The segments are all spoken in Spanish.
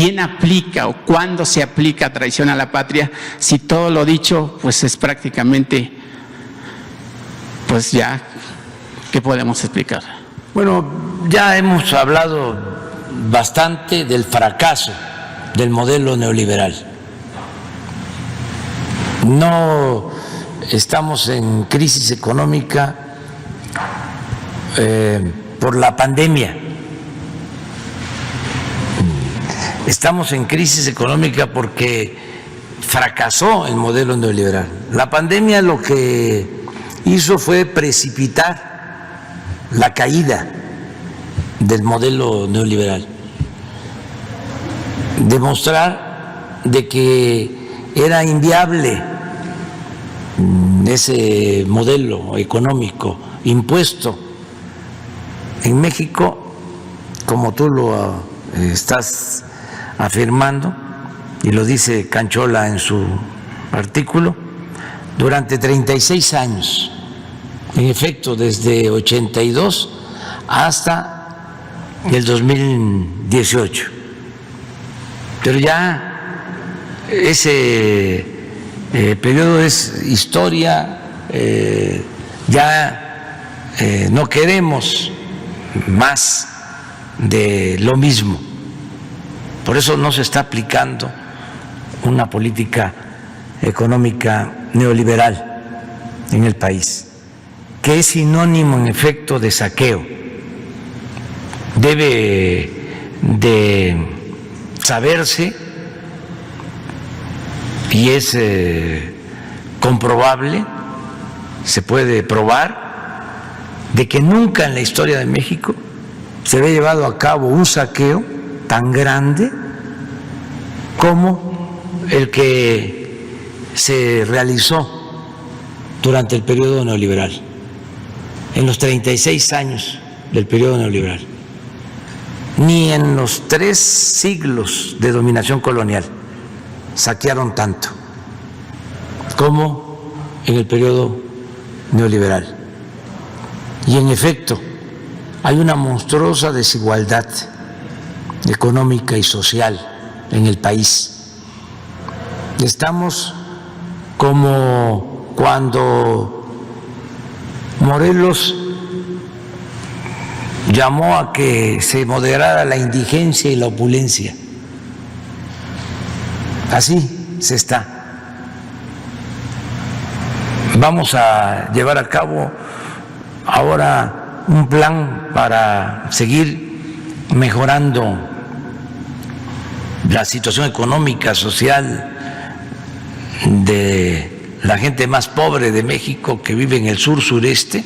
quién aplica o cuándo se aplica traición a la patria, si todo lo dicho pues es prácticamente, pues ya, ¿qué podemos explicar? Bueno, ya hemos hablado bastante del fracaso del modelo neoliberal. No estamos en crisis económica por la pandemia. Estamos en crisis económica porque fracasó el modelo neoliberal. La pandemia lo que hizo fue precipitar la caída del modelo neoliberal, demostrar de que era inviable ese modelo económico impuesto en México, como tú lo estás afirmando, y lo dice Canchola en su artículo, durante 36 años, en efecto, desde 82 hasta el 2018. Pero ya ese periodo es historia, ya no queremos más de lo mismo. Por eso no se está aplicando una política económica neoliberal en el país, que es sinónimo en efecto de saqueo. Debe de saberse, y es comprobable, se puede probar, de que nunca en la historia de México se había llevado a cabo un saqueo tan grande como el que se realizó durante el periodo neoliberal, en los 36 años del periodo neoliberal. Ni en los 3 siglos de dominación colonial saquearon tanto como en el periodo neoliberal. Y en efecto, hay una monstruosa desigualdad económica y social en el país. Estamos como cuando Morelos llamó a que se moderara la indigencia y la opulencia. Así se está. Vamos a llevar a cabo ahora un plan para seguir mejorando la situación económica, social de la gente más pobre de México que vive en el sur sureste,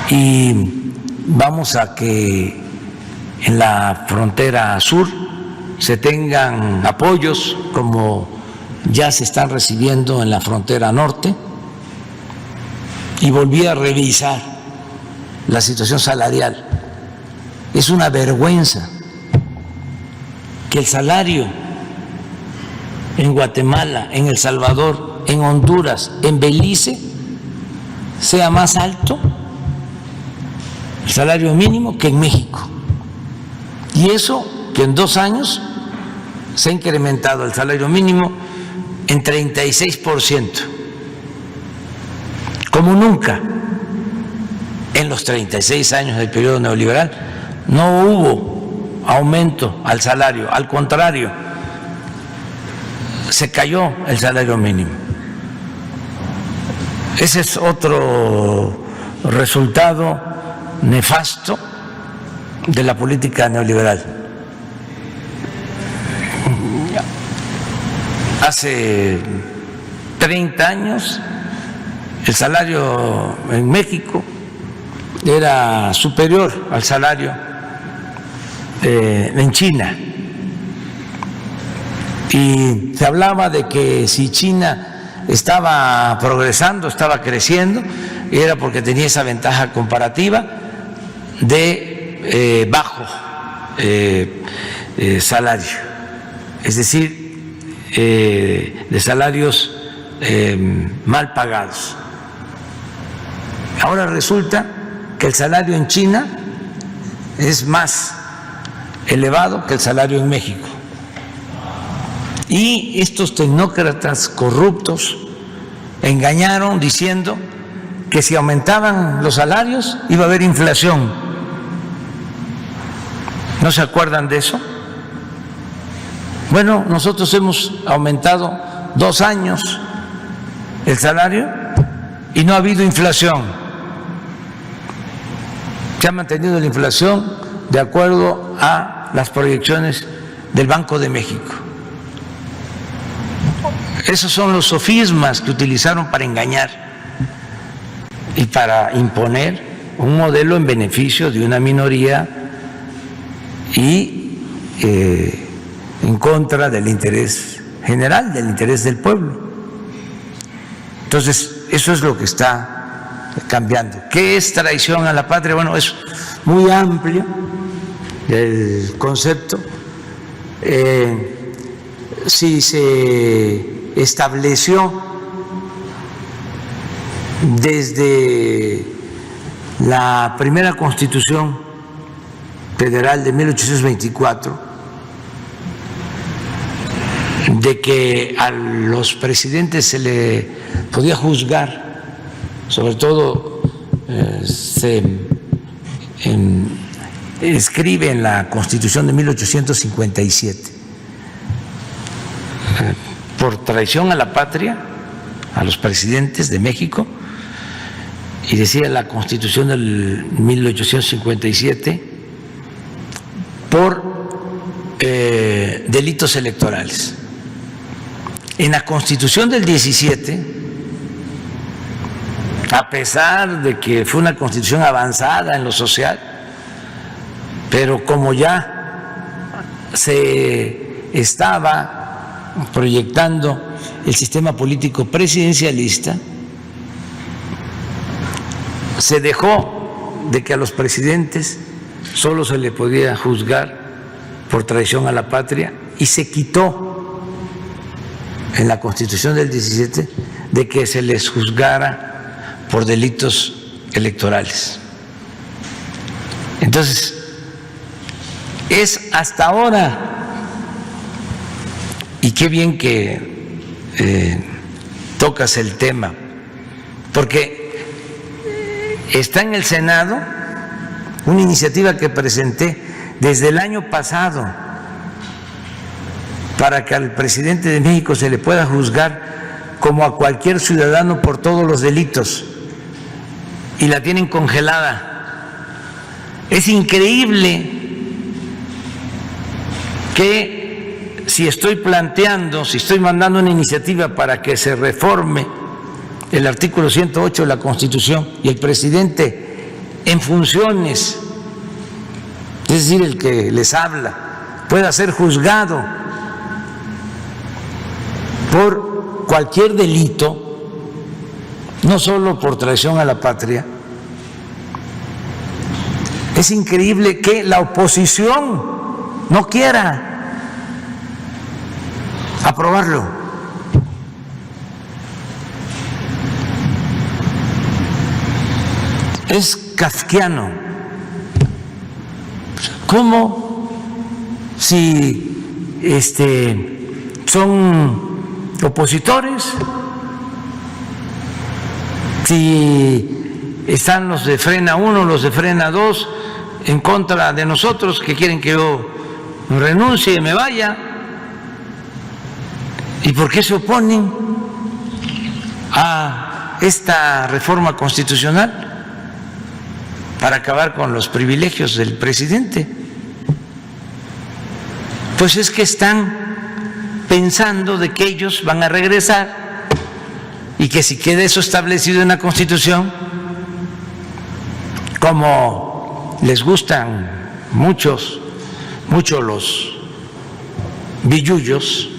y vamos a que en la frontera sur se tengan apoyos como ya se están recibiendo en la frontera norte. Y volví a revisar la situación salarial. Es una vergüenza que el salario en Guatemala, en El Salvador, en Honduras, en Belice sea más alto el salario mínimo que en México. Y eso que en 2 años se ha incrementado el salario mínimo en 36%, como nunca en los 36 años del periodo neoliberal. No hubo aumento al salario, al contrario, se cayó el salario mínimo. Ese es otro resultado nefasto de la política neoliberal. Hace 30 años el salario en México era superior al salario en China, y se hablaba de que si China estaba progresando, estaba creciendo, era porque tenía esa ventaja comparativa de bajo salario, es decir, de salarios mal pagados. Ahora resulta que el salario en China es más elevado que el salario en México. Y estos tecnócratas corruptos engañaron diciendo que si aumentaban los salarios iba a haber inflación. ¿No se acuerdan de eso? Bueno, nosotros hemos aumentado 2 años el salario y no ha habido inflación. Se ha mantenido la inflación de acuerdo a las proyecciones del Banco de México. Esos son los sofismas que utilizaron para engañar y para imponer un modelo en beneficio de una minoría y en contra del interés general, del interés del pueblo. Entonces, eso es lo que está cambiando. ¿Qué es traición a la patria? Bueno, es muy amplio el concepto. Si se estableció desde la primera Constitución Federal de 1824 de que a los presidentes se le podía juzgar, sobre todo se escribe en la Constitución de 1857, por traición a la patria, a los presidentes de México, y decía la Constitución del 1857, por delitos electorales. En la Constitución del 17, a pesar de que fue una Constitución avanzada en lo social, pero como ya se estaba proyectando el sistema político presidencialista, se dejó de que a los presidentes solo se le podía juzgar por traición a la patria y se quitó en la Constitución del 17 de que se les juzgara por delitos electorales. Entonces, es hasta ahora, y qué bien que tocas el tema, porque está en el Senado una iniciativa que presenté desde el año pasado para que al presidente de México se le pueda juzgar como a cualquier ciudadano por todos los delitos, y la tienen congelada. Es increíble que si estoy mandando una iniciativa para que se reforme el artículo 108 de la Constitución y el presidente en funciones, es decir, el que les habla, pueda ser juzgado por cualquier delito, no solo por traición a la patria. Es increíble que la oposición no quiera aprobarlo. Es kafkiano. ¿Cómo si son opositores, si están los de Frena 1, los de Frena 2 en contra de nosotros, que quieren que yo renuncie y me vaya? ¿Y por qué se oponen a esta reforma constitucional? Para acabar con los privilegios del presidente. Pues es que están pensando de que ellos van a regresar y que si queda eso establecido en la Constitución, como les gustan mucho los billullos,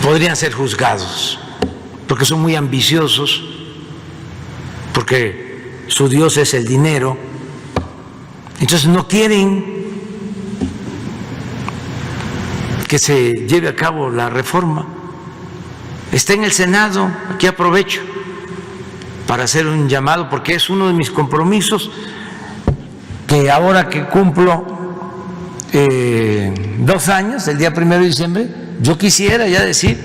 podrían ser juzgados, porque son muy ambiciosos, porque su Dios es el dinero. Entonces no quieren que se lleve a cabo la reforma. Está en el Senado. Aquí aprovecho para hacer un llamado, porque es uno de mis compromisos, que ahora que cumplo 2 años, el día 1 de diciembre, yo quisiera ya decir,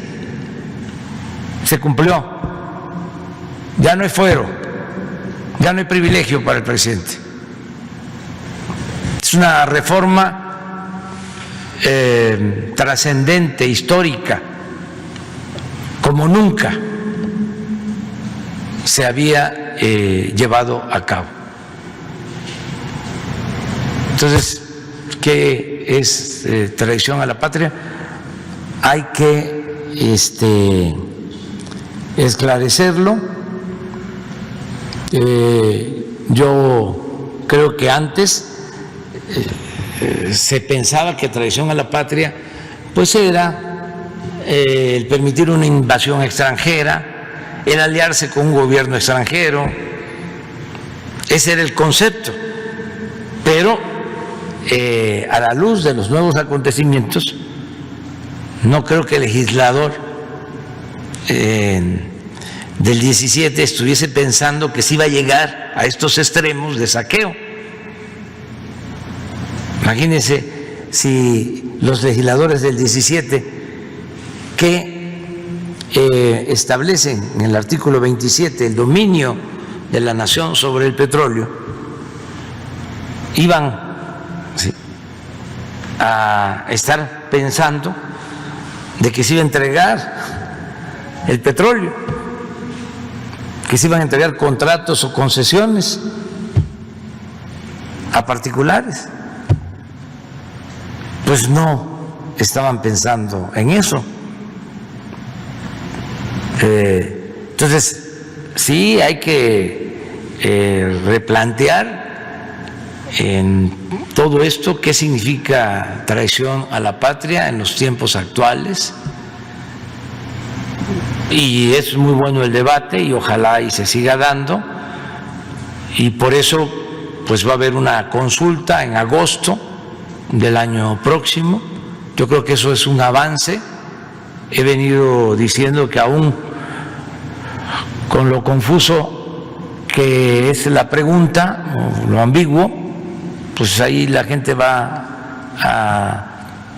se cumplió, ya no hay fuero, ya no hay privilegio para el presidente. Es una reforma trascendente, histórica, como nunca se había llevado a cabo. Entonces, ¿qué es traición a la patria? Hay que esclarecerlo. Yo creo que antes se pensaba que traición a la patria pues era el permitir una invasión extranjera, el aliarse con un gobierno extranjero. Ese era el concepto, pero a la luz de los nuevos acontecimientos, no creo que el legislador del 17 estuviese pensando que se iba a llegar a estos extremos de saqueo. Imagínense si los legisladores del 17 que establecen en el artículo 27 el dominio de la nación sobre el petróleo iban a estar pensando de que se iba a entregar el petróleo, que se iban a entregar contratos o concesiones a particulares. Pues no estaban pensando en eso. Entonces, sí hay que replantear en todo esto qué significa traición a la patria en los tiempos actuales. Y es muy bueno el debate y ojalá y se siga dando, y por eso pues va a haber una consulta en agosto del año próximo. Yo creo que eso es un avance. He venido diciendo que aún con lo confuso que es la pregunta, o lo ambiguo, pues ahí la gente va a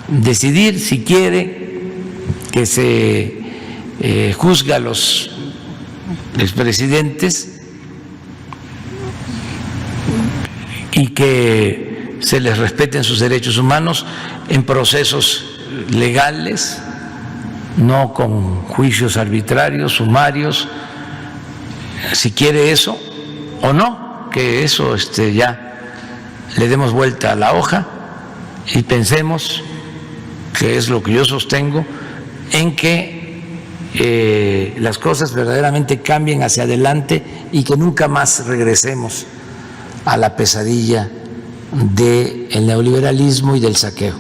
decidir si quiere que se juzgue a los expresidentes y que se les respeten sus derechos humanos en procesos legales, no con juicios arbitrarios, sumarios, si quiere eso o no, que eso ya le demos vuelta a la hoja y pensemos, que es lo que yo sostengo, en que las cosas verdaderamente cambien hacia adelante y que nunca más regresemos a la pesadilla del neoliberalismo y del saqueo.